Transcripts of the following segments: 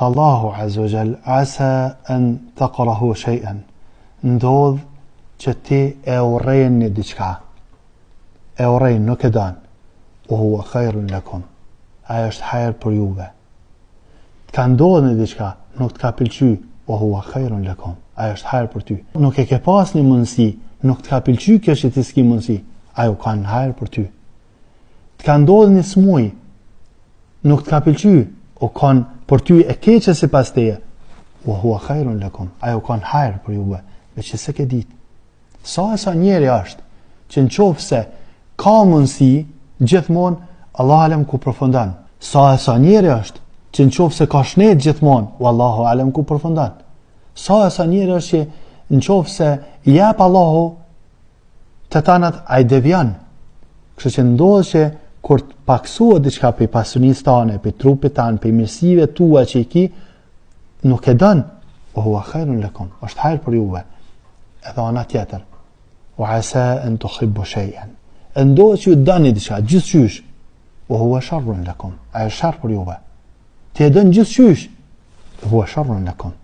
Allahu azza wa jall asa an taqrahu shay'an. Ndodh që ti e urrejni diçka. E urrejni, nuk e dan. O huwa khairun lakum. Ajo është hajër për juve. Ka ndodhur në diçka, nuk të ka pëlqy, o huwa khairun lakum. Ajo është hajër për ty. Nuk e ke pas një mundësi, nuk të ka pëlqy kjo që ti s'ki mundësi. Ajo ka në hajër për ty. Të ka ndodhur një smuj, nuk të ka pëlqy, o kanë për ty e keqe sipas teje. O huwa khairun lakum. Ajo ka në hajër për juve, veç që se ke ditë. Sa njeri është që në qofë se ka mundësi, gjithmonë Allah alem ku përfundan. Sa njeri është që në qofë se ka shnet gjithmonë, Wallahu alem ku përfundan. Sa njeri është që në qofë se jep Allahu të tanat a i devjan. Kështë që ndodhë që kur të paksuat diçka për pasunisë tane, për trupit tanë, për mirësive tua që i ki, nuk e dënë, o huwa khairun lakum, është hajrë për juve. Edhe ana tjetër, o asa an tuhibbu shay'an. Ndodhë që ju dëni diçka, gjithçysh, o huwa sharrun lakum, ajo është sharr për juve. Ti e dën gjithçysh, o huwa sharrun lakum.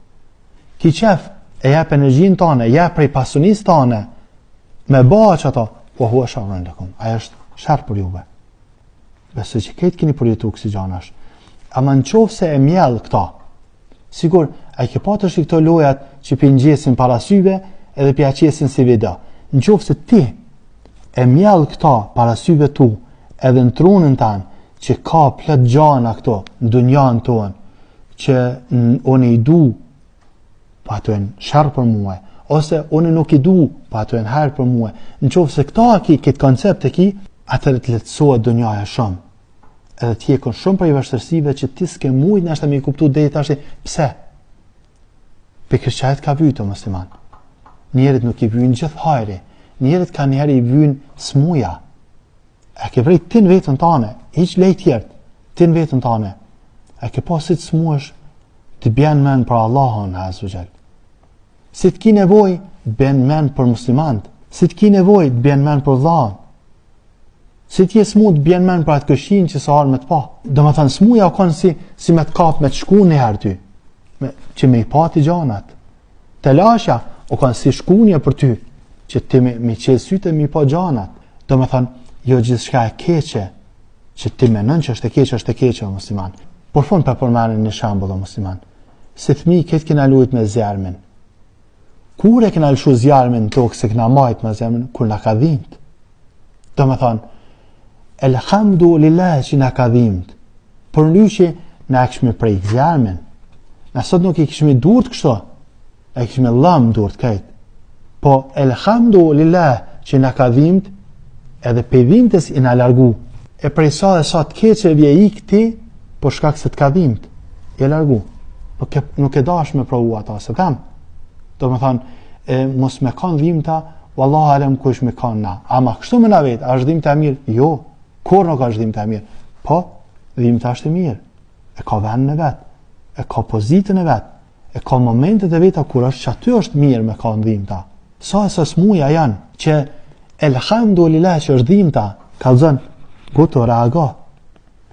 Ki qef e jep energjinë tane, jep prej pasunisë tane, me baq ato, o huwa sharrun lakum, ajo është sharr për juve. Besoj që këtë keni përjetu kësi gjanash. Ama në qofë se e mjellë këta, sigur, a i ke patër që këto lojat që për njësin parasyve edhe për aqesin si video. Në qofë se ti e mjellë këta parasyve tu edhe në trunën tanë që ka plët gjana këto në dunjanë tonë, që unë i du, pa të e në shërë për muaj, ose unë nuk i du, pa të e në herë për muaj. Në qofë se këta ki, këtë koncept e ki, atër të letësohet dunjaja shumë. Edhe t'jekon shumë për i vështërsive që ti s'ke mujt nështë me i kuptu dhe i tashti, pse? Për kërqajt ka vyjtë o musliman. Njerit nuk i vyjnë gjithë hajri, njerit ka njerë i vyjnë smuja. E ke vrejt tin vetën tane, iq lejt tjertë, tin vetën tane. E ke pasit smuash të bjen men për Allahun azza. Si t'ki nevoj, bjen men për muslimant. Si t'ki nevoj, bjen men për dhanë. Si t'je smut bjen men për atë këshin që sa arë me t'pa. Do më thënë smuja o konë si me t'kap me t'shku një herë ty, që me i pati gjanat. Telasha o konë si shkunje për ty, që ti me qelë syte me i pa gjanat. Do më thënë, jo gjithë shka e keqe, që ti me nën që është e keqe o musliman. Por fund për përmenin një shambull o musliman. Si thmi këtë kina lujt me zjarmin. Kur e kina lëshu zjarmin në tokë se kina majt me zjarmin, kur na ka dhimt. Do më thënë, elhamdulillah që na ka dhimt. Për lyqe, na e këshmi prej zjarmin. Na sot nuk i këshmi durt kështo, e këshmi lëm durt këtë. Po, elhamdulillah që na ka dhimt, edhe pe dhimtes i na largu. E prej sa dhe sa të keqe vje i këti, po shkak se të ka dhimt, i e largu. Nuk e dash me provu ata, se kam. Do me thonë, mos me kanë dhimta, wallahu alem kush me kanë na. Ama kështu me na vetë, a është dhimta e mirë? Jo. Kur nuk është dhimta e mirë? Po, dhimta është e mirë. E ka vendin e vetë, e ka pozitën e vetë, e ka momentet e veta kur është që aty është mirë me ka në dhimta. Sa e smuja janë që elhamdulillah që është dhimta, ka zënë, guto reago.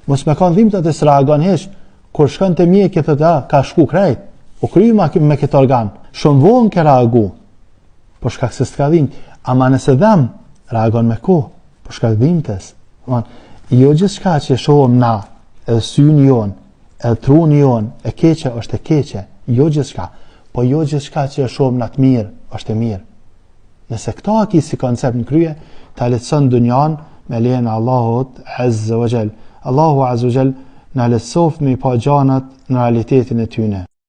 Mos me ka në dhimta të së reagon hesh, kur shkën të mje këtë të ka shku krejt, u kryu me këtë organ, shumë vonë ke reagu, po shkak se s'ka dhimt, ama nëse dhem, reagon me ku, po shkak dhimtes. Jo gjithë shka që shohëm na, edhe synë jonë, edhe trunë jonë, e keqe është e keqe, jo gjithë shka, po jo gjithë shka që shohëm na të mirë, është e mirë. Nëse këta ki si koncept në krye, ta letësën dunjan me lejën Allahut azza wa jall. Allahu azza wa jall na letësof me i pa gjanat në realitetin e tyne.